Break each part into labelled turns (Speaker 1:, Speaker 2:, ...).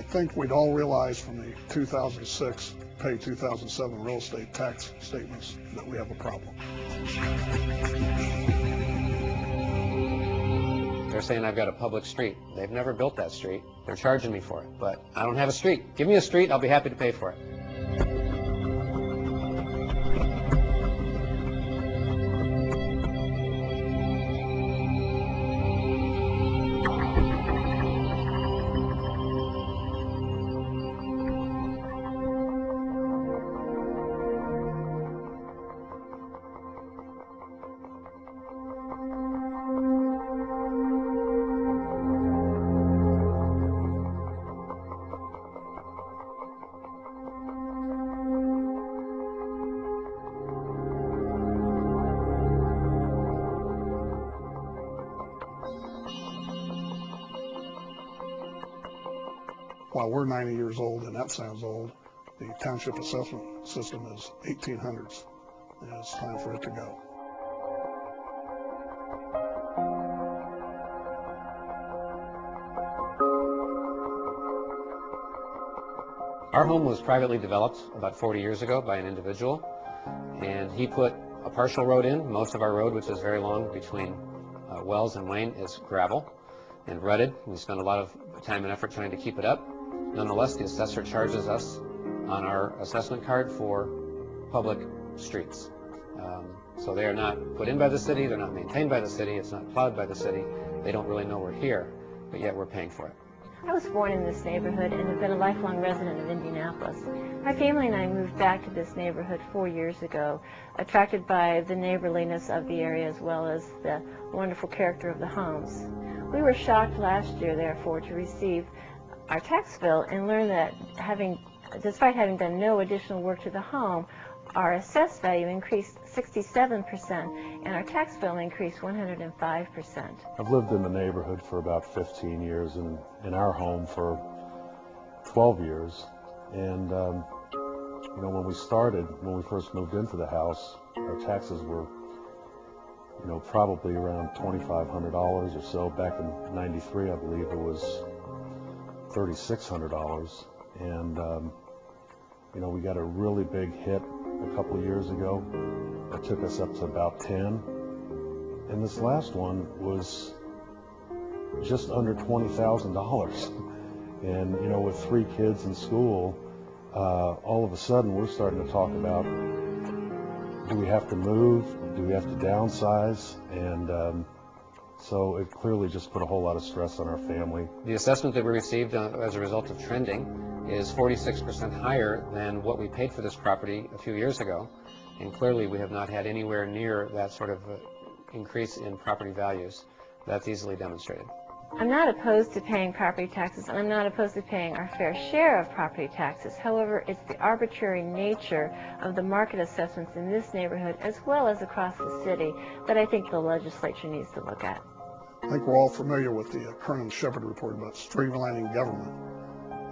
Speaker 1: think we'd all realize from the 2006 pay 2007 real estate tax statements that we have a problem.
Speaker 2: They're saying I've got a public street. They've never built that street. They're charging me for it, but I don't have a street. Give me a street, I'll be happy to pay for it.
Speaker 1: While we're 90 years old, and that sounds old, the township assessment system is 1800s, and it's time for it to go.
Speaker 2: Our home was privately developed about 40 years ago by an individual, and he put a partial road in. Most of our road, which is very long between Wells and Wayne, is gravel and rutted. We spent a lot of time and effort trying to keep it up. Nonetheless, the assessor charges us on our assessment card for public streets. So they are not put in by the city, they're not maintained by the city, it's not plowed by the city. They don't really know we're here, but yet we're paying for it.
Speaker 3: I was born in this neighborhood and have been a lifelong resident of Indianapolis. My family and I moved back to this neighborhood 4 years ago, attracted by the neighborliness of the area as well as the wonderful character of the homes. We were shocked last year, therefore, to receive our tax bill and learn that despite having done no additional work to the home, our assessed value increased 67% and our tax bill increased 105%.
Speaker 4: I've lived in the neighborhood for about 15 years and in our home for 12 years. And you know, when we first moved into the house, our taxes were, you know, probably around $2,500 or so. Back in '93, I believe it was $3,600, and you know, we got a really big hit a couple of years ago that took us up to about 10, and this last one was just under $20,000. And you know, with 3 kids in school, all of a sudden we're starting to talk about, do we have to move, do we have to downsize? And so it clearly just put a whole lot of stress on our family.
Speaker 2: The assessment that we received as a result of trending is 46% higher than what we paid for this property a few years ago, and clearly we have not had anywhere near that sort of increase in property values. That's easily demonstrated.
Speaker 3: I'm not opposed to paying property taxes, and I'm not opposed to paying our fair share of property taxes. However, it's the arbitrary nature of the market assessments in this neighborhood, as well as across the city, that I think the legislature needs to look at.
Speaker 1: I think we're all familiar with the Kernan Shepherd report about streamlining government,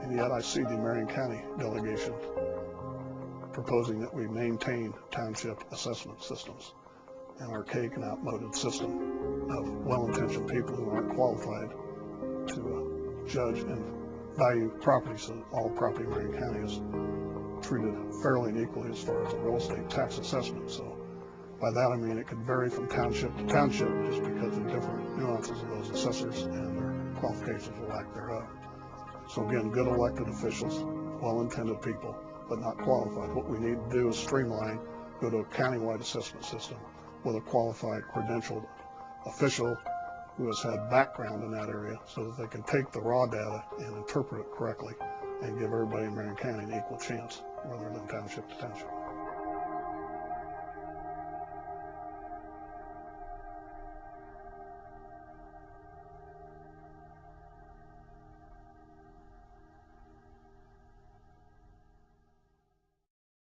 Speaker 1: and yet I see the Marion County delegation proposing that we maintain township assessment systems, an archaic and outmoded system of well-intentioned people who aren't qualified to judge and value property, so that all property in Marion County is treated fairly and equally as far as the real estate tax assessment. So by that I mean it could vary from township to township just because of different nuances of those assessors and their qualifications or lack thereof. So again, good elected officials, well-intended people, but not qualified. What we need to do is streamline, go to a countywide assessment system with a qualified, credentialed official who has had background in that area so that they can take the raw data and interpret it correctly and give everybody in Marion County an equal chance rather than township to township.